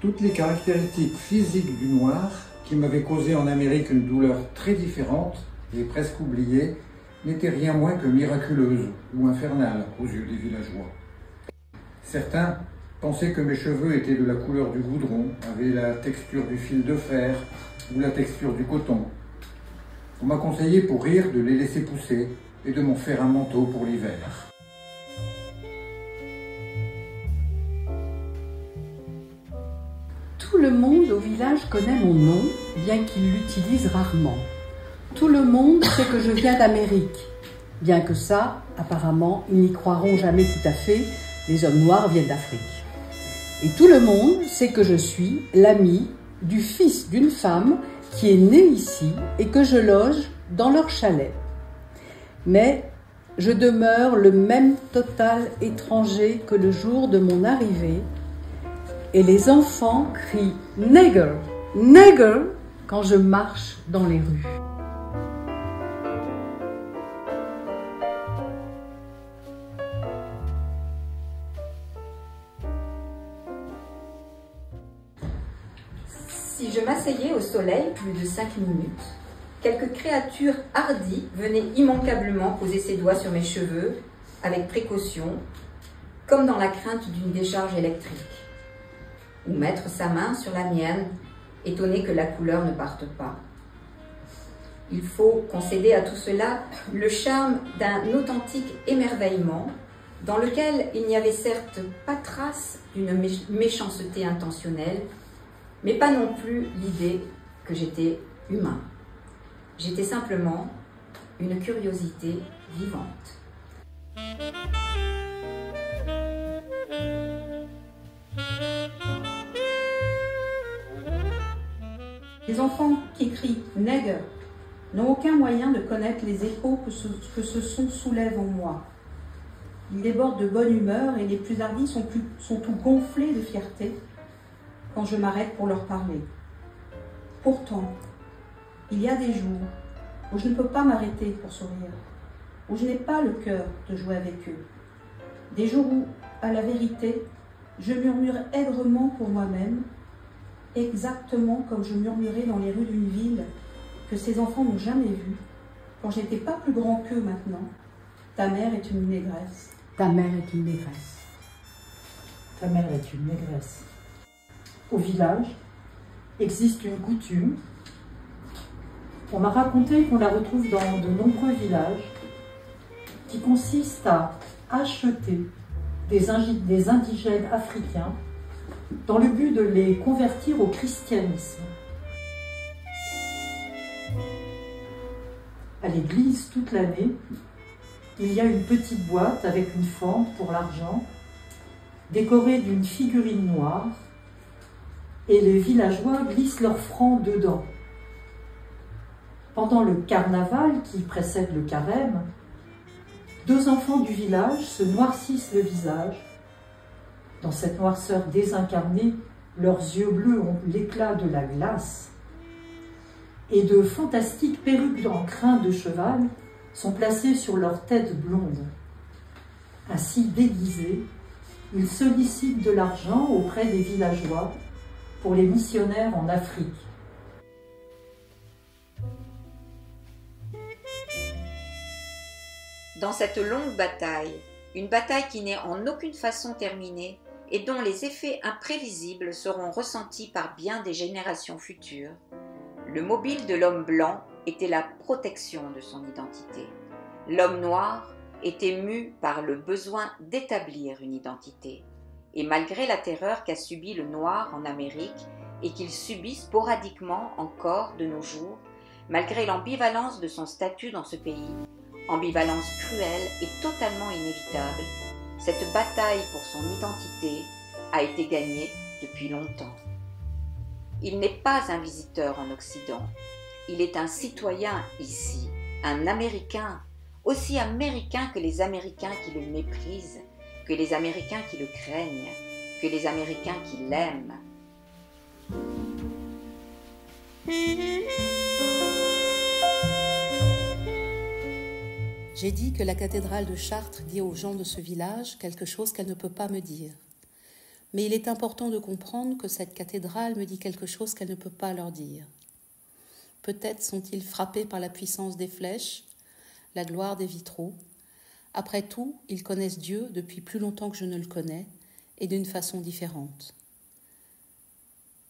Toutes les caractéristiques physiques du noir, qui m'avaient causé en Amérique une douleur très différente et presque oubliée, n'étaient rien moins que miraculeuses ou infernales aux yeux des villageois. Certains pensaient que mes cheveux étaient de la couleur du goudron, avaient la texture du fil de fer ou la texture du coton. On m'a conseillé pour rire de les laisser pousser et de m'en faire un manteau pour l'hiver. Tout le monde au village connaît mon nom, bien qu'il l'utilise rarement. Tout le monde sait que je viens d'Amérique, bien que ça, apparemment, ils n'y croiront jamais tout à fait, les hommes noirs viennent d'Afrique. Et tout le monde sait que je suis l'ami du fils d'une femme qui est née ici et que je loge dans leur chalet. Mais je demeure le même total étranger que le jour de mon arrivée, et les enfants crient « Nigger, nigger » quand je marche dans les rues. Si je m'asseyais au soleil plus de 5 minutes, quelque créature hardie venait immanquablement poser ses doigts sur mes cheveux avec précaution, comme dans la crainte d'une décharge électrique, ou mettre sa main sur la mienne, étonné que la couleur ne parte pas. Il faut concéder à tout cela le charme d'un authentique émerveillement dans lequel il n'y avait certes pas trace d'une méchanceté intentionnelle, mais pas non plus l'idée que j'étais humain. J'étais simplement une curiosité vivante. Les enfants qui crient « nègre » n'ont aucun moyen de connaître les échos que ce son soulève en moi. Ils débordent de bonne humeur et les plus hardis sont tout gonflés de fierté quand je m'arrête pour leur parler. Pourtant, il y a des jours où je ne peux pas m'arrêter pour sourire, où je n'ai pas le cœur de jouer avec eux. Des jours où, à la vérité, je murmure aigrement pour moi-même, exactement comme je murmurais dans les rues d'une ville que ces enfants n'ont jamais vue, quand je n'étais pas plus grand qu'eux maintenant. Ta mère est une négresse. Ta mère est une négresse. Ta mère est une négresse. Au village existe une coutume. On m'a raconté qu'on la retrouve dans de nombreux villages, qui consiste à acheter des indigènes africains dans le but de les convertir au christianisme. À l'église, toute l'année, il y a une petite boîte avec une forme pour l'argent, décorée d'une figurine noire, et les villageois glissent leurs francs dedans. Pendant le carnaval qui précède le carême, 2 enfants du village se noircissent le visage. Dans cette noirceur désincarnée, leurs yeux bleus ont l'éclat de la glace, et de fantastiques perruques en crin de cheval sont placées sur leurs têtes blondes. Ainsi déguisés, ils sollicitent de l'argent auprès des villageois pour les missionnaires en Afrique. Dans cette longue bataille, une bataille qui n'est en aucune façon terminée et dont les effets imprévisibles seront ressentis par bien des générations futures, le mobile de l'homme blanc était la protection de son identité. L'homme noir était mu par le besoin d'établir une identité. Et malgré la terreur qu'a subie le noir en Amérique et qu'il subit sporadiquement encore de nos jours, malgré l'ambivalence de son statut dans ce pays, ambivalence cruelle et totalement inévitable, cette bataille pour son identité a été gagnée depuis longtemps. Il n'est pas un visiteur en Occident, il est un citoyen ici, un Américain, aussi américain que les Américains qui le méprisent, que les Américains qui le craignent, que les Américains qui l'aiment. J'ai dit que la cathédrale de Chartres dit aux gens de ce village quelque chose qu'elle ne peut pas me dire. Mais il est important de comprendre que cette cathédrale me dit quelque chose qu'elle ne peut pas leur dire. Peut-être sont-ils frappés par la puissance des flèches, la gloire des vitraux. Après tout, ils connaissent Dieu depuis plus longtemps que je ne le connais, et d'une façon différente.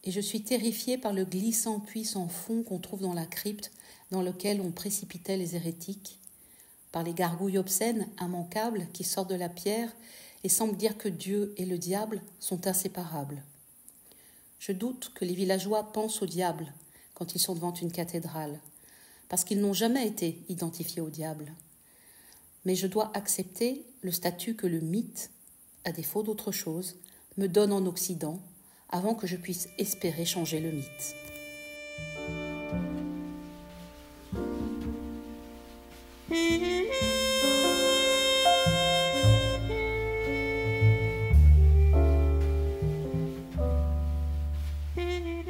Et je suis terrifiée par le glissant puits sans fond qu'on trouve dans la crypte dans lequel on précipitait les hérétiques, par les gargouilles obscènes, immanquables, qui sortent de la pierre et semblent dire que Dieu et le diable sont inséparables. Je doute que les villageois pensent au diable quand ils sont devant une cathédrale, parce qu'ils n'ont jamais été identifiés au diable. Mais je dois accepter le statut que le mythe, à défaut d'autre chose, me donne en Occident, avant que je puisse espérer changer le mythe.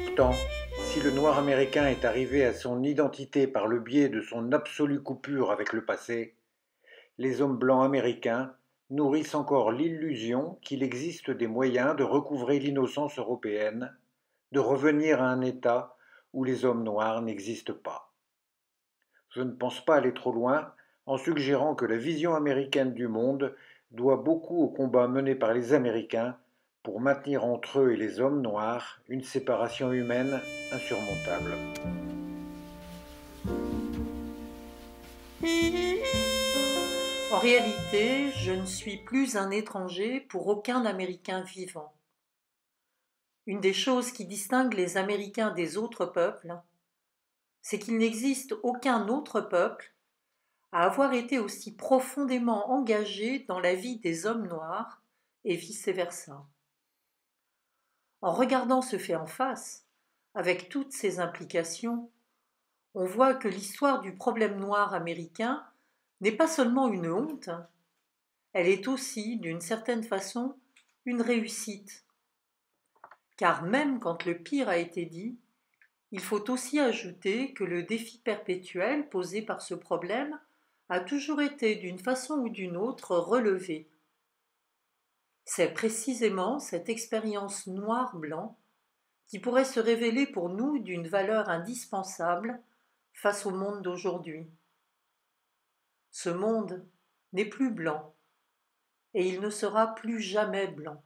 Pourtant, si le noir américain est arrivé à son identité par le biais de son absolue coupure avec le passé, les hommes blancs américains nourrissent encore l'illusion qu'il existe des moyens de recouvrer l'innocence européenne, de revenir à un état où les hommes noirs n'existent pas. Je ne pense pas aller trop loin en suggérant que la vision américaine du monde doit beaucoup au combat mené par les Américains pour maintenir entre eux et les hommes noirs une séparation humaine insurmontable. En réalité, je ne suis plus un étranger pour aucun Américain vivant. Une des choses qui distinguent les Américains des autres peuples, c'est qu'il n'existe aucun autre peuple à avoir été aussi profondément engagé dans la vie des hommes noirs et vice-versa. En regardant ce fait en face, avec toutes ses implications, on voit que l'histoire du problème noir américain n'est pas seulement une honte, elle est aussi, d'une certaine façon, une réussite. Car même quand le pire a été dit, il faut aussi ajouter que le défi perpétuel posé par ce problème a toujours été d'une façon ou d'une autre relevé. C'est précisément cette expérience noir-blanc qui pourrait se révéler pour nous d'une valeur indispensable face au monde d'aujourd'hui. Ce monde n'est plus blanc, et il ne sera plus jamais blanc.